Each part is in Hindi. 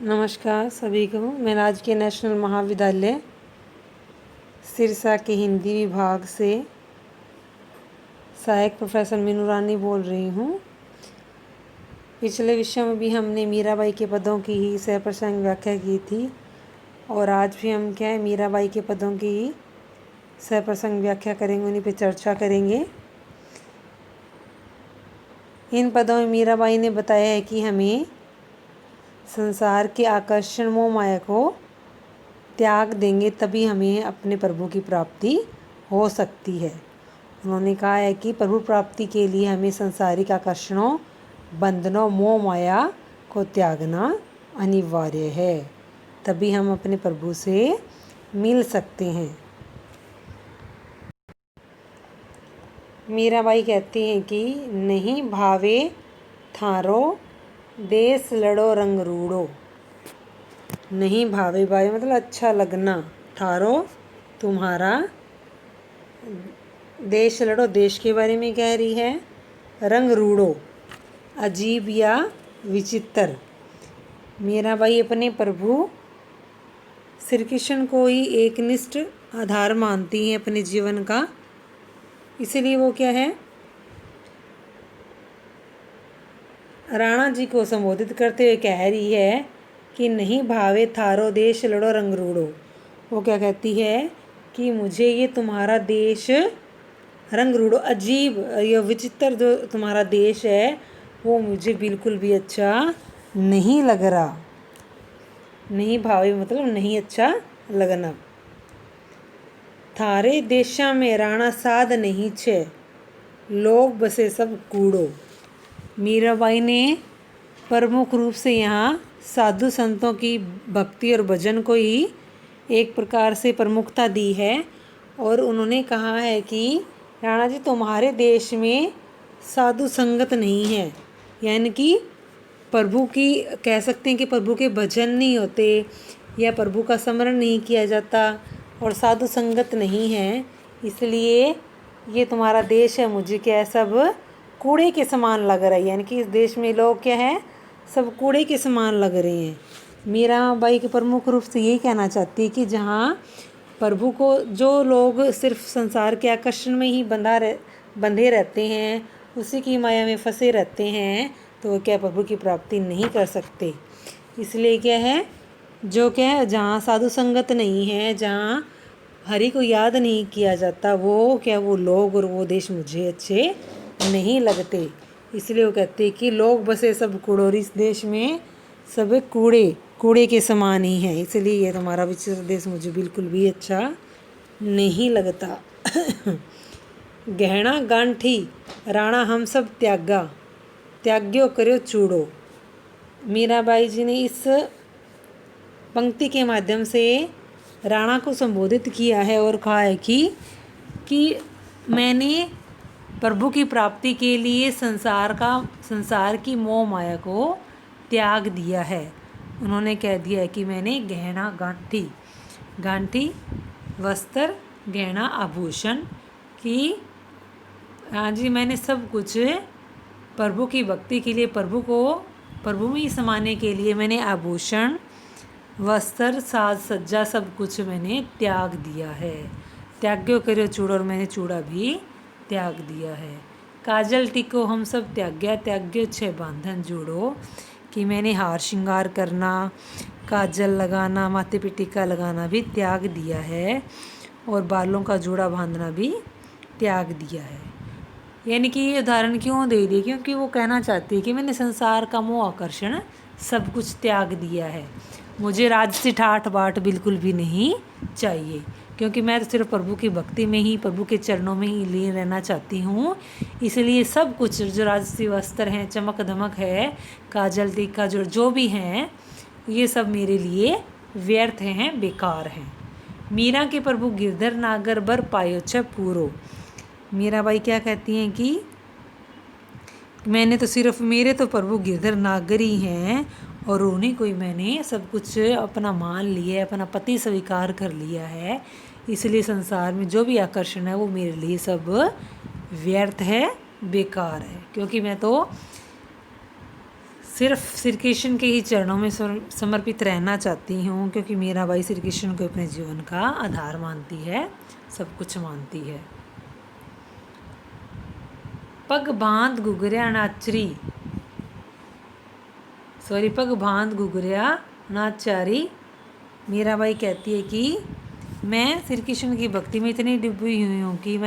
नमस्कार सभी को। मैं राजकीय नेशनल महाविद्यालय सिरसा के हिंदी विभाग से सहायक प्रोफेसर मीनू रानी बोल रही हूँ। पिछले विषय में भी हमने मीराबाई के पदों की ही सहप्रसंग व्याख्या की थी और आज भी हम मीराबाई के पदों की ही सहप्रसंग व्याख्या करेंगे, उन्हीं पे चर्चा करेंगे। इन पदों में मीराबाई ने बताया है कि हमें संसार के आकर्षण मोह माया को त्याग देंगे तभी हमें अपने प्रभु की प्राप्ति हो सकती है। उन्होंने कहा है कि प्रभु प्राप्ति के लिए हमें संसारिक आकर्षणों, बंधनों, मोह माया को त्यागना अनिवार्य है, तभी हम अपने प्रभु से मिल सकते हैं। मीराबाई कहती हैं कि नहीं भावे थारो देश लड़ो रंग रूड़ो। नहीं भावे भाई मतलब अच्छा लगना, थारो तुम्हारा, देश लड़ो देश के बारे में कह रही है, रंग रूड़ो अजीब या विचित्र। मीराबाई अपने प्रभु श्री कृष्ण को ही एकनिष्ठ आधार मानती हैं अपने जीवन का, इसलिए वो राणा जी को संबोधित करते हुए कह रही है कि नहीं भावे थारो देश लड़ो रंग रूड़ो। वो क्या कहती है कि मुझे ये तुम्हारा देश रंग रूड़ो, अजीब या विचित्र जो तुम्हारा देश है वो मुझे बिल्कुल भी अच्छा नहीं लग रहा। नहीं भावे मतलब नहीं अच्छा लगना। थारे देशा में राणा साध नहीं छे, लोग बसे सब कूड़ो। मीराबाई ने प्रमुख रूप से यहाँ साधु संतों की भक्ति और भजन को ही एक प्रकार से प्रमुखता दी है और उन्होंने कहा है कि राणा जी तुम्हारे देश में साधु संगत नहीं है, यानी कि प्रभु की कह सकते हैं कि प्रभु के भजन नहीं होते या प्रभु का स्मरण नहीं किया जाता और साधु संगत नहीं है, इसलिए ये तुम्हारा देश है मुझे सब कूड़े के समान लग रहा है, यानी कि इस देश में लोग सब कूड़े के समान लग रहे हैं। मीराबाई के प्रमुख रूप से यही कहना चाहती है कि जहाँ प्रभु को जो लोग सिर्फ संसार के आकर्षण में ही बंधे रहते हैं, उसी की माया में फंसे रहते हैं, तो वो प्रभु की प्राप्ति नहीं कर सकते। इसलिए जो जहाँ साधु संगत नहीं है, जहाँ हरि को याद नहीं किया जाता, वो लोग और वो देश मुझे अच्छे नहीं लगते। इसलिए वो कहते हैं कि लोग बसे सब कूड़ो, और इस देश में सब कूड़े के समान ही है, इसलिए ये तुम्हारा विचित्र देश मुझे बिल्कुल भी अच्छा नहीं लगता। गहना गांठी राणा हम सब त्यागा, त्याग्यो करो चूड़ो। मीराबाई जी ने इस पंक्ति के माध्यम से राणा को संबोधित किया है और कहा है कि मैंने प्रभु की प्राप्ति के लिए संसार की मोह माया को त्याग दिया है। उन्होंने कह दिया है कि मैंने गहना गांठी वस्त्र, गहना आभूषण की, हाँ जी, मैंने सब कुछ प्रभु की भक्ति के लिए, प्रभु में ही समाने के लिए मैंने आभूषण, वस्त्र, साज सज्जा सब कुछ मैंने त्याग दिया है। त्याग्यो करो चूड़ो, और मैंने चूड़ा भी त्याग दिया है। काजल टिको हम सब त्याग्या, त्याग्यो छे बांधन जोड़ो, कि मैंने हार श्रृंगार करना, काजल लगाना, माथे पे टीका लगाना भी त्याग दिया है और बालों का जोड़ा बांधना भी त्याग दिया है। यानी कि ये उदाहरण क्यों दे दिए, क्योंकि वो कहना चाहती है कि मैंने संसार का मोह आकर्षण सब कुछ त्याग दिया है, मुझे राजसी ठाठ बाट बिल्कुल भी नहीं चाहिए, क्योंकि मैं तो सिर्फ प्रभु की भक्ति में ही, प्रभु के चरणों में ही लीन रहना चाहती हूँ। इसलिए सब कुछ जो राजसी वस्त्र हैं, चमक धमक है, काजल टीका जो भी हैं, ये सब मेरे लिए व्यर्थ हैं, बेकार हैं। मीरा के प्रभु गिरधर नागर बर पायो छ पूरो। मीराबाई क्या कहती हैं कि मेरे तो प्रभु गिरधर नागर ही हैं और उन्हीं को ही मैंने सब कुछ अपना मान लिया है, अपना पति स्वीकार कर लिया है, इसलिए संसार में जो भी आकर्षण है वो मेरे लिए सब व्यर्थ है, बेकार है, क्योंकि मैं तो सिर्फ श्री कृष्ण के ही चरणों में समर्पित रहना चाहती हूँ, क्योंकि मीराबाई श्री कृष्ण को अपने जीवन का आधार मानती है, सब कुछ मानती है। पग बांध गुगरिया नाचरी, पग बांध गुगरिया नाचारी। मीराबाई कहती है कि मैं श्री कृष्ण की भक्ति में इतनी डूबी हुई हूँ कि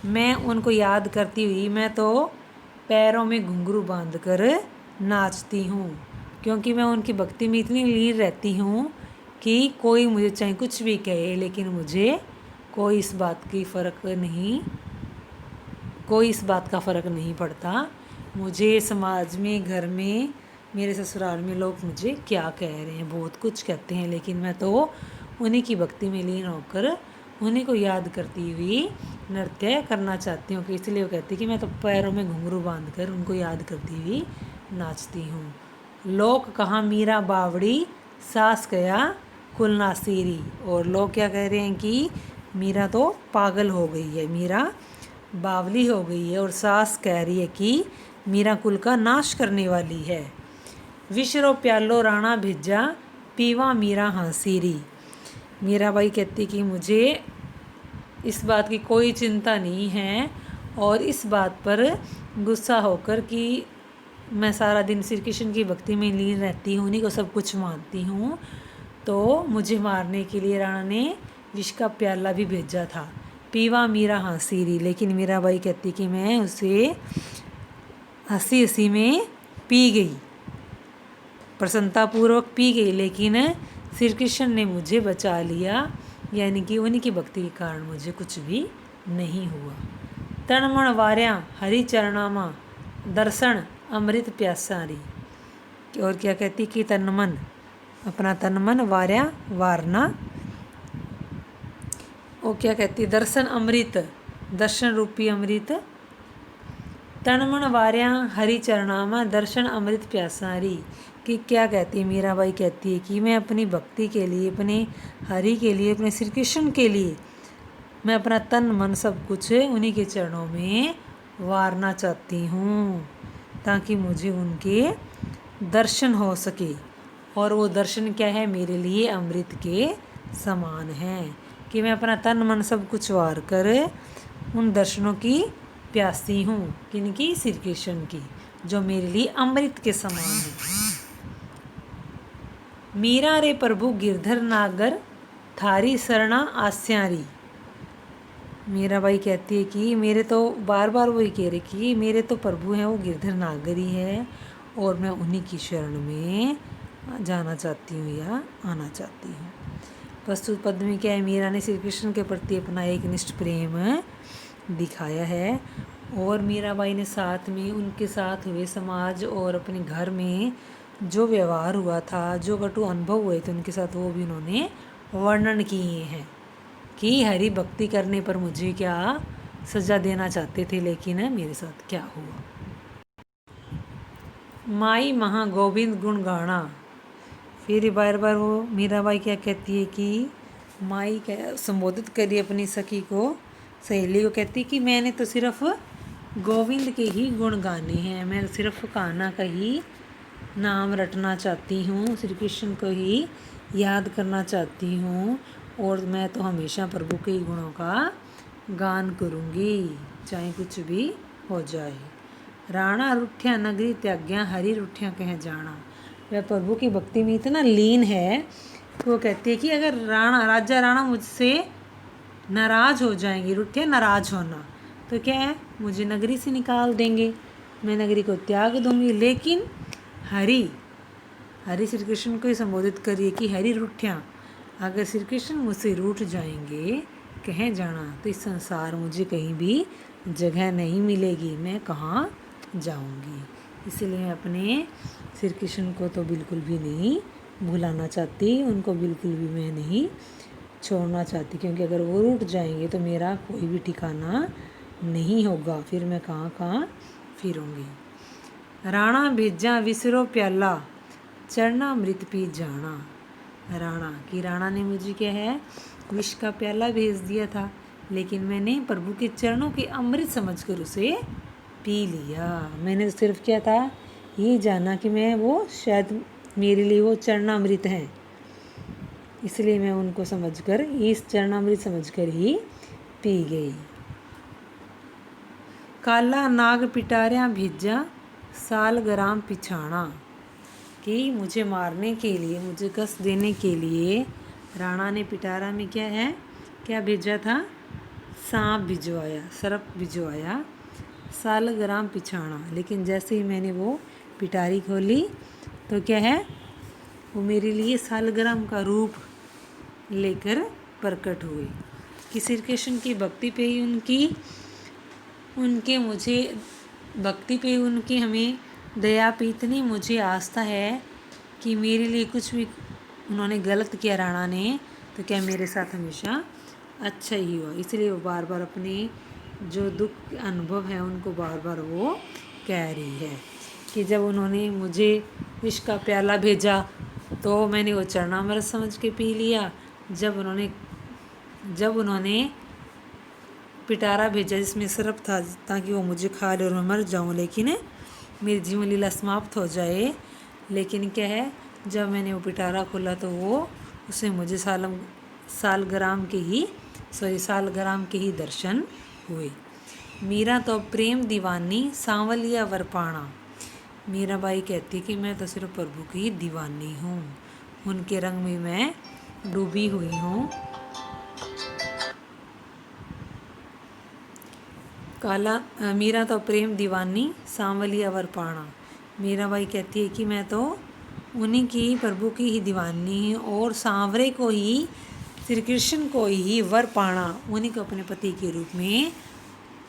मैं उनको याद करती हुई मैं तो पैरों में घुंघरू बांधकर नाचती हूँ, क्योंकि मैं उनकी भक्ति में इतनी लीन रहती हूँ कि कोई मुझे चाहे कुछ भी कहे, लेकिन मुझे कोई इस बात का फ़र्क नहीं पड़ता। मुझे समाज में, घर में, मेरे ससुराल में लोग मुझे क्या कह रहे हैं, बहुत कुछ कहते हैं, लेकिन मैं तो उन्हीं की भक्ति में लीन होकर उन्हीं को याद करती हुई नृत्य करना चाहती हूँ। इसलिए वो कहती कि मैं तो पैरों में घुंघरू बांधकर उनको याद करती हुई नाचती हूँ। लोग कहाँ मीरा बावड़ी, सास गया कुल नासीरी। और लोग क्या कह रहे हैं कि मीरा तो पागल हो गई है, मीरा बावली हो गई है, और सास कह रही है कि मीरा कुल का नाश करने वाली है। विश्रो प्यालो राणा भिज्जा, पीवा मीरा हाँसीरी। मीराबाई कहती कि मुझे इस बात की कोई चिंता नहीं है, और इस बात पर गुस्सा होकर कि मैं सारा दिन श्री कृष्ण की भक्ति में लीन रहती हूँ, उन्हीं को सब कुछ मानती हूँ, तो मुझे मारने के लिए राणा ने विष का प्याला भी भेजा था। पीवा मीरा हाँसीरी। लेकिन मीराबाई कहती कि मैं उसे हंसी हंसी में पी गई, प्रसन्नतापूर्वक पी गई, लेकिन श्री कृष्ण ने मुझे बचा लिया, यानी कि उन्हीं की भक्ति के कारण मुझे कुछ भी नहीं हुआ। तनमण वार्या हरि चरणामा, दर्शन अमृत प्यासारी। और क्या कहती कि अपना तन मन वारना। वो क्या कहती, दर्शन अमृत, दर्शन रूपी अमृत। तनमन वार्या हरि चरणामा, दर्शन अमृत प्यासारी। कि क्या कहती है मीराबाई, कहती है कि मैं अपनी भक्ति के लिए, अपने हरि के लिए, अपने श्री कृष्ण के लिए मैं अपना तन मन सब कुछ उन्हीं के चरणों में वारना चाहती हूँ, ताकि मुझे उनके दर्शन हो सके। और वो दर्शन क्या है, मेरे लिए अमृत के समान है, कि मैं अपना तन मन सब कुछ वार कर उन दर्शनों की प्यासी हूँ, किनकी, श्री कृष्ण की, जो मेरे लिए अमृत के समान है। मीरा रे प्रभु गिरधर नागर, थारी शरणा आस्यारी। मीराबाई कहती है कि मेरे तो बार बार वही कह रहे कि मेरे तो प्रभु हैं वो गिरधर नागर ही है, और मैं उन्हीं की शरण में जाना चाहती हूँ या आना चाहती हूँ। प्रस्तुत पद में क्या है, मीरा ने श्री कृष्ण के प्रति अपना एक निष्ठ प्रेम दिखाया है, और मीराबाई ने साथ में उनके साथ हुए समाज और अपने घर में जो व्यवहार हुआ था, जो कटु अनुभव हुए थे उनके साथ, वो भी उन्होंने वर्णन किए हैं कि हरि भक्ति करने पर मुझे क्या सज़ा देना चाहते थे, लेकिन मेरे साथ क्या हुआ। माई महा गोविंद गुण गाना। फिर बार बार वो मीराबाई क्या कहती है कि माई क्या संबोधित करी अपनी सखी को, सहेली को, कहती कि मैंने तो सिर्फ गोविंद के ही गुण गाने हैं, मैं सिर्फ कान्हा का ही नाम रटना चाहती हूँ, श्री कृष्ण को ही याद करना चाहती हूँ, और मैं तो हमेशा प्रभु के गुणों का गान करूँगी, चाहे कुछ भी हो जाए। राणा रुठ्या नगरी त्याग्या, हरि रुठ्या कह जाना। वह प्रभु की भक्ति में इतना लीन है कि वो कहती है कि अगर राजा राणा मुझसे नाराज़ हो जाएंगे, रुठ्या नाराज़ होना, तो क्या है, मुझे नगरी से निकाल देंगे, मैं नगरी को त्याग दूंगी। लेकिन हरि श्री कृष्ण को ही संबोधित करिए कि हरि रुठ्या, अगर श्री कृष्ण मुझसे रूठ जाएंगे, कह जाना, तो इस संसार मुझे कहीं भी जगह नहीं मिलेगी, मैं कहाँ जाऊंगी। इसलिए मैं अपने श्री कृष्ण को तो बिल्कुल भी नहीं भुलाना चाहती, उनको बिल्कुल भी मैं नहीं छोड़ना चाहती, क्योंकि अगर वो रूठ जाएंगे तो मेरा कोई भी ठिकाना नहीं होगा, फिर मैं कहाँ फिरूँगी। राणा भेजा विसरो प्याला, चरना अमृत पी जाना। राणा ने मुझे क्या है, विष का प्याला भेज दिया था, लेकिन मैंने प्रभु के चरणों के अमृत समझकर उसे पी लिया। मैंने सिर्फ क्या था, ये जाना कि मैं वो शायद मेरे लिए वो चरणामृत हैं, इसलिए मैं उनको समझकर, इस चरणामृत समझकर ही पी गई। काला नाग पिटारियाँ भेजा सालग्राम पिछाना, कि मुझे मारने के लिए, मुझे कष्ट देने के लिए राणा ने पिटारा में क्या भेजा था? सांप भिजवाया, सर्प भिजवाया, सालग्राम पिछाना। लेकिन जैसे ही मैंने वो पिटारी खोली तो क्या है, वो मेरे लिए सालग्राम का रूप लेकर प्रकट हुए। कि श्री कृष्ण की भक्ति पे ही उनकी हमें दया पे इतनी मुझे आस्था है कि मेरे लिए कुछ भी उन्होंने गलत किया राणा ने, तो क्या मेरे साथ हमेशा अच्छा ही हुआ। इसलिए वो बार बार अपने जो दुख अनुभव है उनको बार बार वो कह रही है कि जब उन्होंने मुझे विष का प्याला भेजा तो मैंने वो चरणामृत समझ के पी लिया। जब उन्होंने पिटारा भेजा जिसमें सर्प था ताकि वो मुझे खा ले और मैं मर जाऊं, लेकिन मेरी जीवन लीला समाप्त हो जाए, लेकिन क्या है, जब मैंने वो पिटारा खोला तो उसमें मुझे सालग्राम के ही दर्शन हुए। मीरा तो प्रेम दीवानी सांवलिया वरपाणा। मीराबाई कहती कि मैं तो सिर्फ प्रभु की दीवानी हूँ, उनके रंग में मैं डूबी हुई हूँ। मीरा तो प्रेम दीवानी सांवलिया वरपाणा। मीराबाई कहती है कि मैं तो उन्हीं की, प्रभु की ही दीवानी और सांवरे को ही, श्री कृष्ण को ही वरपाणा, उन्हीं को अपने पति के रूप में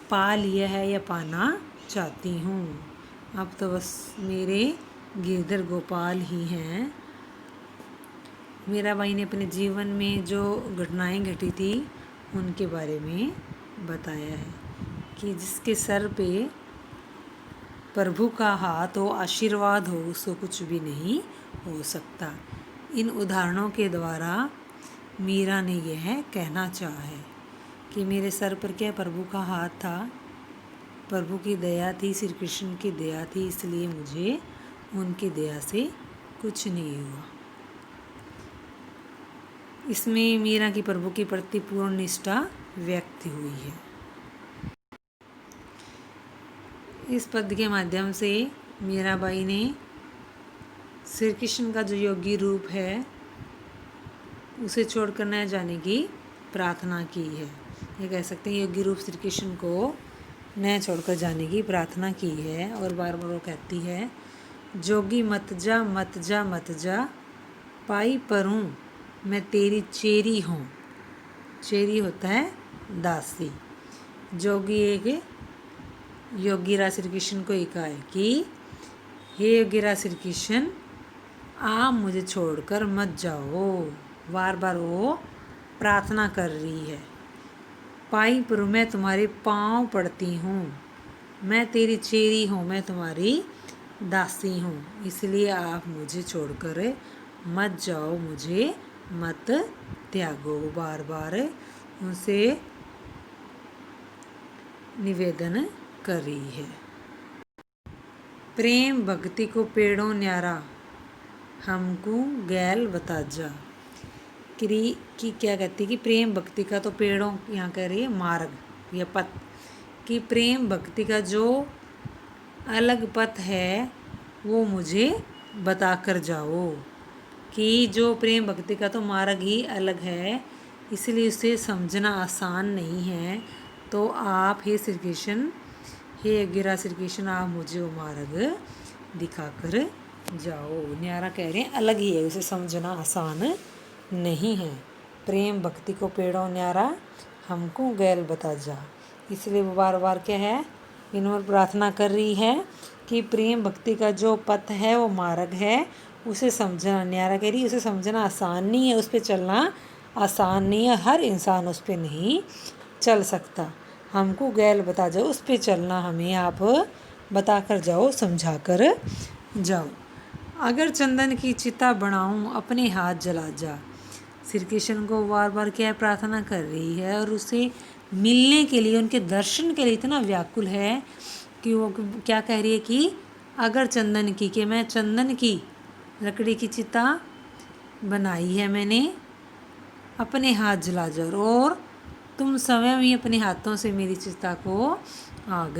पा लिया है या पाना चाहती हूँ। अब तो बस मेरे गिरधर गोपाल ही हैं। मीराबाई ने अपने जीवन में जो घटनाएं घटी थी उनके बारे में बताया है कि जिसके सर पे प्रभु का हाथ हो, आशीर्वाद हो, उसको कुछ भी नहीं हो सकता। इन उदाहरणों के द्वारा मीरा ने यह कहना चाहा है कि मेरे सर पर क्या प्रभु का हाथ था, प्रभु की दया थी, श्री कृष्ण की दया थी, इसलिए मुझे उनकी दया से कुछ नहीं हुआ। इसमें मीरा की प्रभु के प्रति पूर्ण निष्ठा व्यक्त हुई है। इस पद के माध्यम से मीराबाई ने श्री कृष्ण का जो योगी रूप है उसे छोड़कर न जाने की प्रार्थना की है। ये कह सकते हैं योगी रूप श्री कृष्ण को न छोड़कर जाने की प्रार्थना की है। और बार बार वो कहती है, जोगी मत जा मत जा मत जा, पाई परूँ मैं तेरी चेरी हूँ। चेरी होता है दासी। जोगी एक योगीरा श्री कृष्ण को कहा है कि हे योगीरा श्री कृष्ण, आप मुझे छोड़कर मत जाओ। बार बार वो प्रार्थना कर रही है। पाई पर मैं तुम्हारे पाँव पड़ती हूँ, मैं तेरी चेरी हूँ, मैं तुम्हारी दासी हूँ, इसलिए आप मुझे छोड़कर मत जाओ, मुझे मत त्यागो। बार बार उनसे निवेदन कर रही है। प्रेम भक्ति को पेड़ों न्यारा, हमको गैल बता जा। कि क्या कहती है कि प्रेम भक्ति का तो पेड़ों, यहाँ कह रही है मार्ग या पथ, कि प्रेम भक्ति का जो अलग पथ है वो मुझे बता कर जाओ। कि जो प्रेम भक्ति का तो मार्ग ही अलग है, इसलिए उसे समझना आसान नहीं है। तो आप हे श्री कृष्ण, हे गिरा श्री कृष्ण, आप मुझे वो मार्ग दिखा कर जाओ। न्यारा कह रहे हैं अलग ही है, उसे समझना आसान नहीं है। प्रेम भक्ति को पेड़ों न्यारा, हमको गैल बता जा। इसलिए वो बार बार क्या है, विनम्र प्रार्थना कर रही है कि प्रेम भक्ति का जो पथ है वो मार्ग है, उसे समझना, न्यारा कह रही उसे समझना आसान नहीं है, उस पर चलना आसान नहीं है, हर इंसान उस पर नहीं चल सकता। हमको गैल बता जाओ, उस पर चलना हमें आप बता कर जाओ, समझा कर जाओ। अगर चंदन की चिता बनाऊं, अपने हाथ जला जा। श्री कृष्ण को बार बार क्या प्रार्थना कर रही है और उसे मिलने के लिए, उनके दर्शन के लिए इतना व्याकुल है कि वो क्या कह रही है कि अगर चंदन की, कि मैं चंदन की लकड़ी की चिता बनाई है मैंने, अपने हाथ जला जाओ, और तुम स्वयं ही अपने हाथों से मेरी चिता को आग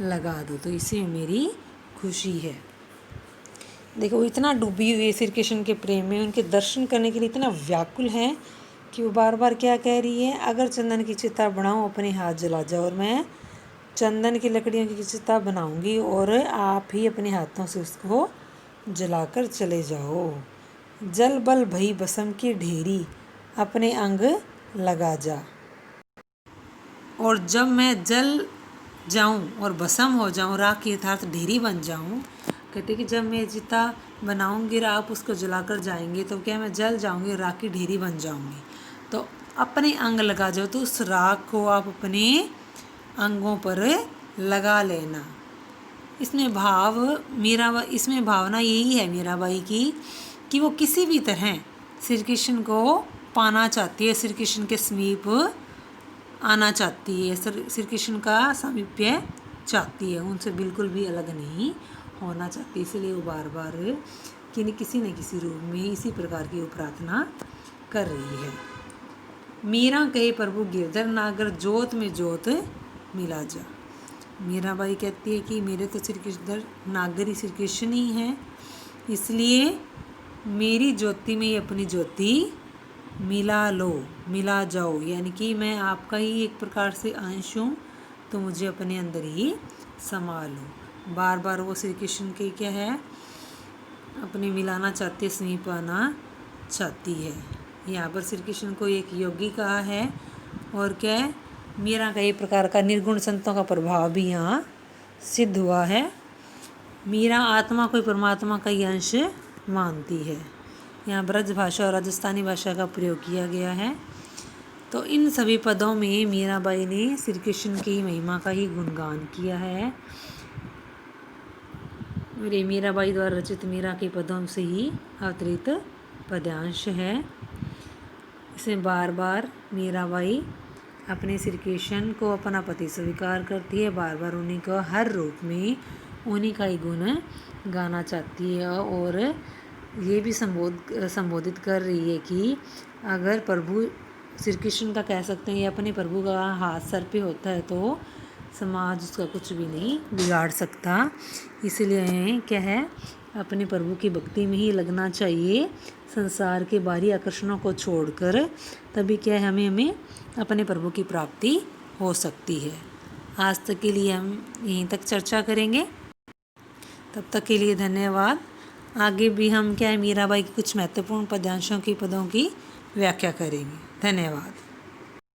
लगा दो, तो इसी में मेरी खुशी है। देखो वो इतना डूबी हुई है श्री कृष्ण के प्रेम में, उनके दर्शन करने के लिए इतना व्याकुल है कि वो बार बार क्या कह रही है, अगर चंदन की चिता बनाऊँ अपने हाथ जला जाओ, और मैं चंदन की लकड़ियों की चिता बनाऊंगी और आप ही अपने हाथों से उसको जलाकर चले जाओ। जल बल भई बसम की ढेरी, अपने अंग लगा जा। और जब मैं जल जाऊं और भस्म हो जाऊं, राख की अर्थात ढेरी बन जाऊं, कहते कि जब मैं चिता बनाऊंगी और आप उसको जलाकर जाएंगे तो क्या मैं जल जाऊंगी, राख की ढेरी बन जाऊंगी। तो अपने अंग लगा जाओ, तो उस राख को आप अपने अंगों पर लगा लेना। इसमें भावना यही है मीराबाई की कि वो किसी भी तरह श्री कृष्ण को पाना चाहती है, श्री कृष्ण के समीप आना चाहती है, श्री कृष्ण का सामीप्य चाहती है, उनसे बिल्कुल भी अलग नहीं होना चाहती। इसलिए वो बार बार किसी न किसी रूप में इसी प्रकार की वो प्रार्थना कर रही है। मीरा कहे प्रभु गिरधर नागर, जोत में जोत मिला जा। मीराबाई कहती है कि मेरे तो श्री कृष्ण नागरी श्री कृष्ण ही हैं, इसलिए मेरी ज्योति में अपनी ज्योति मिला लो, मिला जाओ, यानी कि मैं आपका ही एक प्रकार से अंश हूँ, तो मुझे अपने अंदर ही समा लो। बार बार वो श्री कृष्ण के क्या है, अपने मिलाना चाहती है, समीप आना चाहती है। यहाँ पर श्री कृष्ण को एक योगी कहा है, और क्या है, मीरा का एक प्रकार का निर्गुण संतों का प्रभाव भी यहाँ सिद्ध हुआ है। मीरा आत्मा को परमात्मा का ही अंश मानती है। यहाँ ब्रज भाषा और राजस्थानी भाषा का प्रयोग किया गया है। तो इन सभी पदों में मीराबाई ने श्री कृष्ण की महिमा का ही गुणगान किया है। मेरे मीराबाई द्वारा रचित मीरा के पदों से ही अवतरित पद्यांश है। इसमें बार बार मीराबाई अपने श्री कृष्ण को अपना पति स्वीकार करती है, बार बार उन्हीं को हर रूप में उन्हीं का ही गुण गाना चाहती है, और ये भी संबोधित कर रही है कि अगर प्रभु श्री कृष्ण का कह सकते हैं, अपने प्रभु का हाथ सर पे होता है तो समाज उसका कुछ भी नहीं बिगाड़ सकता। इसलिए क्या है, अपने प्रभु की भक्ति में ही लगना चाहिए, संसार के बाहरी आकर्षणों को छोड़कर, तभी क्या है हमें अपने प्रभु की प्राप्ति हो सकती है। आज तक के लिए हम यहीं तक चर्चा करेंगे, तब तक के लिए धन्यवाद। आगे भी हम क्या है मीराबाई के कुछ महत्वपूर्ण पद्यांशों की पदों की व्याख्या करेंगे। धन्यवाद।